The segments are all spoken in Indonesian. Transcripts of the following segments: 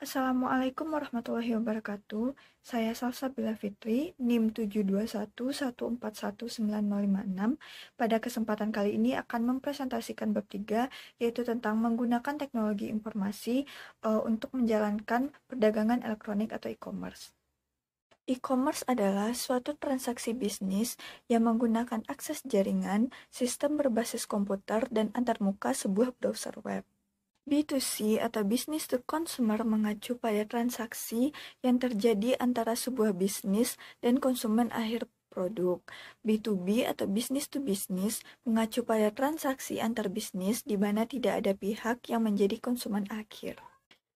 Assalamualaikum warahmatullahi wabarakatuh. Saya Salsabila Fitri, NIM 721141956. Pada kesempatan kali ini akan mempresentasikan bab 3, yaitu tentang menggunakan teknologi informasi untuk menjalankan perdagangan elektronik atau e-commerce. E-commerce adalah suatu transaksi bisnis yang menggunakan akses jaringan, sistem berbasis komputer, dan antarmuka sebuah browser web. B2C atau business to consumer mengacu pada transaksi yang terjadi antara sebuah bisnis dan konsumen akhir produk. B2B atau business to business mengacu pada transaksi antar bisnis di mana tidak ada pihak yang menjadi konsumen akhir.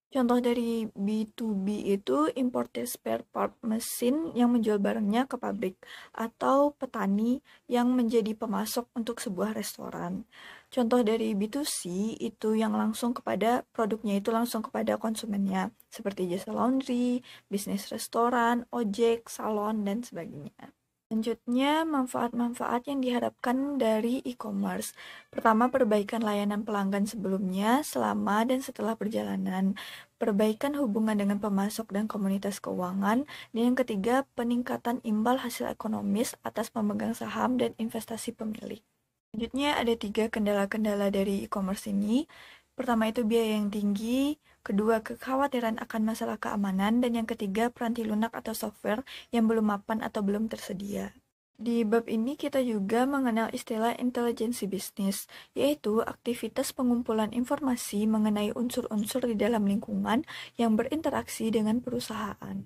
Contoh dari B2B itu importer spare part mesin yang menjual barangnya ke pabrik, atau petani yang menjadi pemasok untuk sebuah restoran. Contoh dari B2C itu yang langsung kepada produknya itu langsung kepada konsumennya, seperti jasa laundry, bisnis restoran, ojek, salon, dan sebagainya. Selanjutnya, manfaat-manfaat yang diharapkan dari e-commerce. Pertama, perbaikan layanan pelanggan sebelumnya, selama, dan setelah perjalanan. Perbaikan hubungan dengan pemasok dan komunitas keuangan. Dan yang ketiga, peningkatan imbal hasil ekonomis atas pemegang saham dan investasi pemilik. Selanjutnya, ada 3 kendala-kendala dari e-commerce ini. Pertama itu biaya yang tinggi, kedua kekhawatiran akan masalah keamanan, dan yang ketiga peranti lunak atau software yang belum mapan atau belum tersedia. Di bab ini kita juga mengenal istilah intelijensi bisnis, yaitu aktivitas pengumpulan informasi mengenai unsur-unsur di dalam lingkungan yang berinteraksi dengan perusahaan.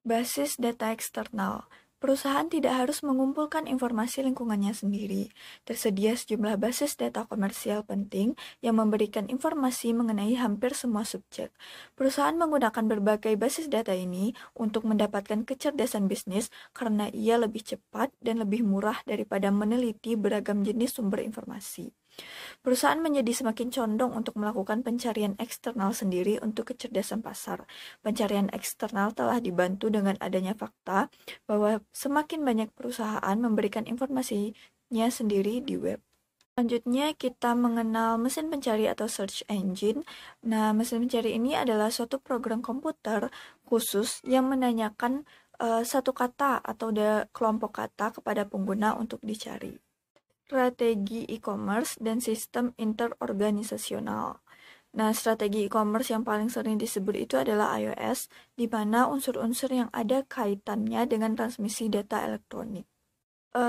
Basis data eksternal. Perusahaan tidak harus mengumpulkan informasi lingkungannya sendiri. Tersedia sejumlah basis data komersial penting yang memberikan informasi mengenai hampir semua subjek. Perusahaan menggunakan berbagai basis data ini untuk mendapatkan kecerdasan bisnis karena ia lebih cepat dan lebih murah daripada meneliti beragam jenis sumber informasi. Perusahaan menjadi semakin condong untuk melakukan pencarian eksternal sendiri untuk kecerdasan pasar. Pencarian eksternal telah dibantu dengan adanya fakta bahwa semakin banyak perusahaan memberikan informasinya sendiri di web. Selanjutnya kita mengenal mesin pencari atau search engine. Nah, mesin pencari ini adalah suatu program komputer khusus yang menanyakan satu kata atau kelompok kata kepada pengguna untuk dicari. Strategi e-commerce dan sistem interorganisasional. Nah, strategi e-commerce yang paling sering disebut itu adalah iOS, di mana unsur-unsur yang ada kaitannya dengan transmisi data elektronik.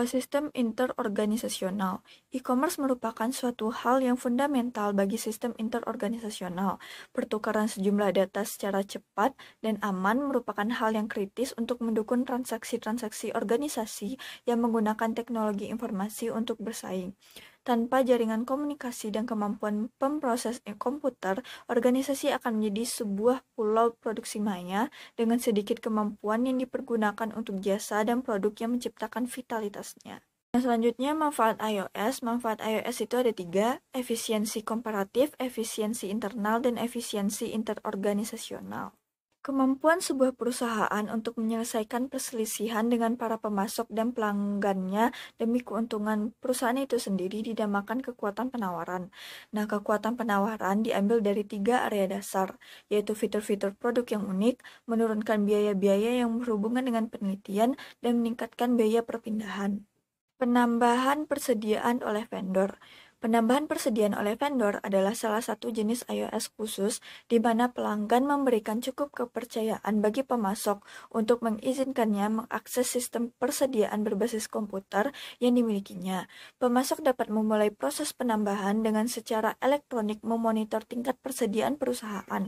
Sistem interorganisasional. E-commerce merupakan suatu hal yang fundamental bagi sistem interorganisasional. Pertukaran sejumlah data secara cepat dan aman merupakan hal yang kritis untuk mendukung transaksi-transaksi organisasi yang menggunakan teknologi informasi untuk bersaing. Tanpa jaringan komunikasi dan kemampuan pemproses komputer, organisasi akan menjadi sebuah pulau produksi maya dengan sedikit kemampuan yang dipergunakan untuk jasa dan produk yang menciptakan vitalitasnya. Nah, selanjutnya manfaat iOS. Manfaat iOS itu ada 3, efisiensi komparatif, efisiensi internal, dan efisiensi interorganisasional. Kemampuan sebuah perusahaan untuk menyelesaikan perselisihan dengan para pemasok dan pelanggannya demi keuntungan perusahaan itu sendiri dinamakan kekuatan penawaran. Nah, kekuatan penawaran diambil dari 3 area dasar, yaitu fitur-fitur produk yang unik, menurunkan biaya-biaya yang berhubungan dengan penelitian, dan meningkatkan biaya perpindahan. Penambahan persediaan oleh vendor. Penambahan persediaan oleh vendor adalah salah satu jenis iOS khusus di mana pelanggan memberikan cukup kepercayaan bagi pemasok untuk mengizinkannya mengakses sistem persediaan berbasis komputer yang dimilikinya. Pemasok dapat memulai proses penambahan dengan secara elektronik memonitor tingkat persediaan perusahaan.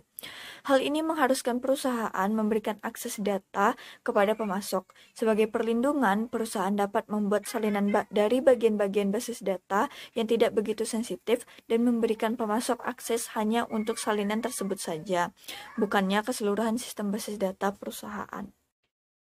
Hal ini mengharuskan perusahaan memberikan akses data kepada pemasok. Sebagai perlindungan, perusahaan dapat membuat salinan dari bagian-bagian basis data yang tidak begitu sensitif dan memberikan pemasok akses hanya untuk salinan tersebut saja, bukannya keseluruhan sistem basis data perusahaan.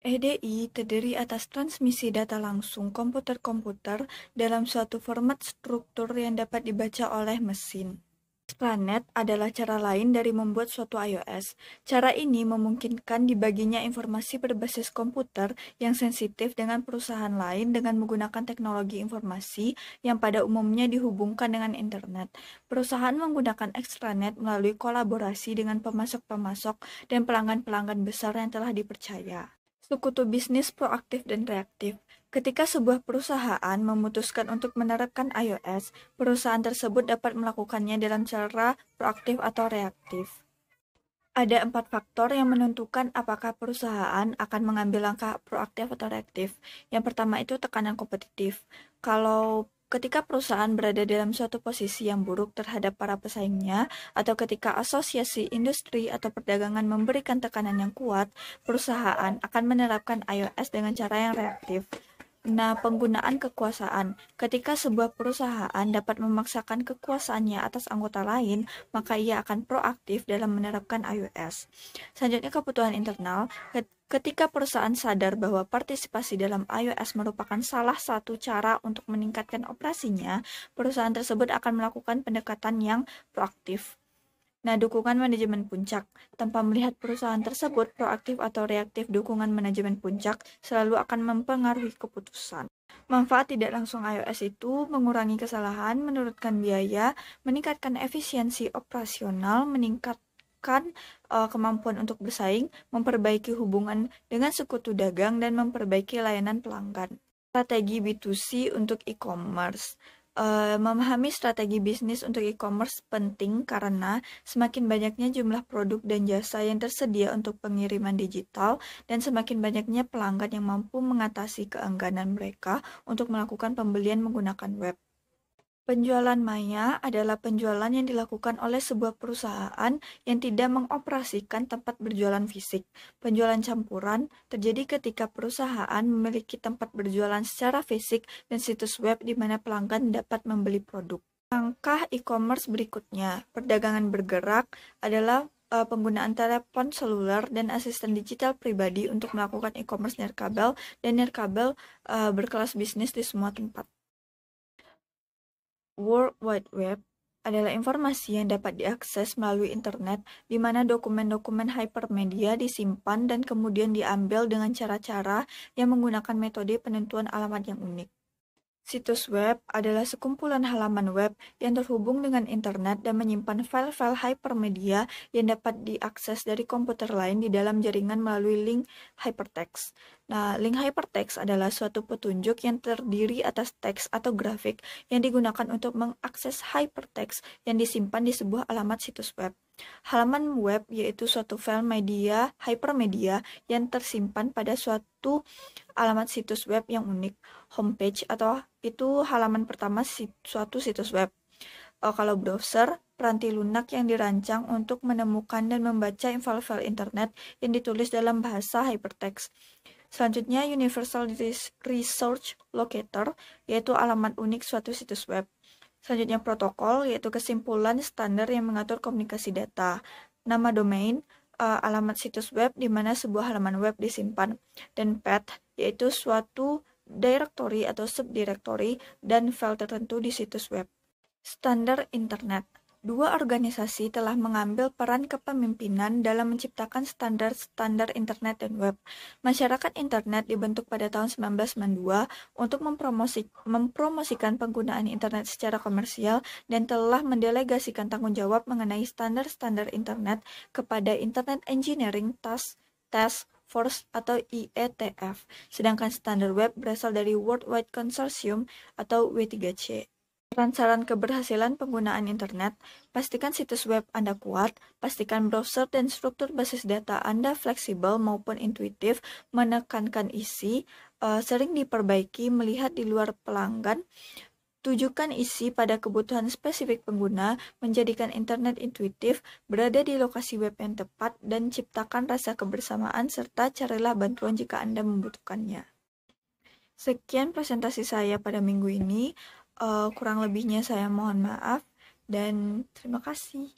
EDI terdiri atas transmisi data langsung komputer-komputer dalam suatu format struktur yang dapat dibaca oleh mesin. Extranet adalah cara lain dari membuat suatu iOS. Cara ini memungkinkan dibaginya informasi berbasis komputer yang sensitif dengan perusahaan lain dengan menggunakan teknologi informasi yang pada umumnya dihubungkan dengan internet. Perusahaan menggunakan extranet melalui kolaborasi dengan pemasok-pemasok dan pelanggan-pelanggan besar yang telah dipercaya. Sekutu bisnis proaktif dan reaktif. Ketika sebuah perusahaan memutuskan untuk menerapkan iOS, perusahaan tersebut dapat melakukannya dalam cara proaktif atau reaktif. Ada 4 faktor yang menentukan apakah perusahaan akan mengambil langkah proaktif atau reaktif. Yang pertama itu tekanan kompetitif. Kalau ketika perusahaan berada dalam suatu posisi yang buruk terhadap para pesaingnya, atau ketika asosiasi industri atau perdagangan memberikan tekanan yang kuat, perusahaan akan menerapkan iOS dengan cara yang reaktif. Nah, penggunaan kekuasaan. Ketika sebuah perusahaan dapat memaksakan kekuasaannya atas anggota lain, maka ia akan proaktif dalam menerapkan iOS. Selanjutnya, kebutuhan internal. Ketika perusahaan sadar bahwa partisipasi dalam iOS merupakan salah satu cara untuk meningkatkan operasinya, perusahaan tersebut akan melakukan pendekatan yang proaktif. Nah, dukungan manajemen puncak. Tanpa melihat perusahaan tersebut proaktif atau reaktif, dukungan manajemen puncak selalu akan mempengaruhi keputusan. Manfaat tidak langsung iOS itu mengurangi kesalahan, menurunkan biaya, meningkatkan efisiensi operasional, meningkatkan kemampuan untuk bersaing, memperbaiki hubungan dengan sekutu dagang, dan memperbaiki layanan pelanggan. Strategi B2C untuk e-commerce. Memahami strategi bisnis untuk e-commerce penting karena semakin banyaknya jumlah produk dan jasa yang tersedia untuk pengiriman digital dan semakin banyaknya pelanggan yang mampu mengatasi keengganan mereka untuk melakukan pembelian menggunakan web. Penjualan maya adalah penjualan yang dilakukan oleh sebuah perusahaan yang tidak mengoperasikan tempat berjualan fisik. Penjualan campuran terjadi ketika perusahaan memiliki tempat berjualan secara fisik dan situs web di mana pelanggan dapat membeli produk. Langkah e-commerce berikutnya, perdagangan bergerak adalah penggunaan telepon seluler dan asisten digital pribadi untuk melakukan e-commerce nirkabel dan nirkabel berkelas bisnis di semua tempat. World Wide Web adalah informasi yang dapat diakses melalui internet di mana dokumen-dokumen hypermedia disimpan dan kemudian diambil dengan cara-cara yang menggunakan metode penentuan alamat yang unik. Situs web adalah sekumpulan halaman web yang terhubung dengan internet dan menyimpan file-file hypermedia yang dapat diakses dari komputer lain di dalam jaringan melalui link hypertext. Nah, link hypertext adalah suatu petunjuk yang terdiri atas teks atau grafik yang digunakan untuk mengakses hypertext yang disimpan di sebuah alamat situs web. Halaman web yaitu suatu file media hypermedia yang tersimpan pada suatu alamat situs web yang unik. Homepage atau itu halaman pertama suatu situs web. Kalau browser, peranti lunak yang dirancang untuk menemukan dan membaca file-file internet yang ditulis dalam bahasa hypertext. Selanjutnya, Universal Resource Locator, yaitu alamat unik suatu situs web. Selanjutnya, protokol, yaitu kesimpulan standar yang mengatur komunikasi data. Nama domain, alamat situs web di mana sebuah halaman web disimpan. Dan path, yaitu suatu directory atau subdirectory dan file tertentu di situs web. Standar internet. Dua organisasi telah mengambil peran kepemimpinan dalam menciptakan standar-standar internet dan web. Masyarakat internet dibentuk pada tahun 1992 untuk mempromosikan penggunaan internet secara komersial dan telah mendelegasikan tanggung jawab mengenai standar-standar internet kepada Internet Engineering Task Force atau IETF. Sedangkan standar web berasal dari World Wide Consortium atau W3C. Saran-saran keberhasilan penggunaan internet, pastikan situs web Anda kuat, pastikan browser dan struktur basis data Anda fleksibel maupun intuitif, menekankan isi, sering diperbaiki melihat di luar pelanggan, tujukan isi pada kebutuhan spesifik pengguna, menjadikan internet intuitif, berada di lokasi web yang tepat, dan ciptakan rasa kebersamaan serta carilah bantuan jika Anda membutuhkannya. Sekian presentasi saya pada minggu ini. Kurang lebihnya saya mohon maaf dan terima kasih.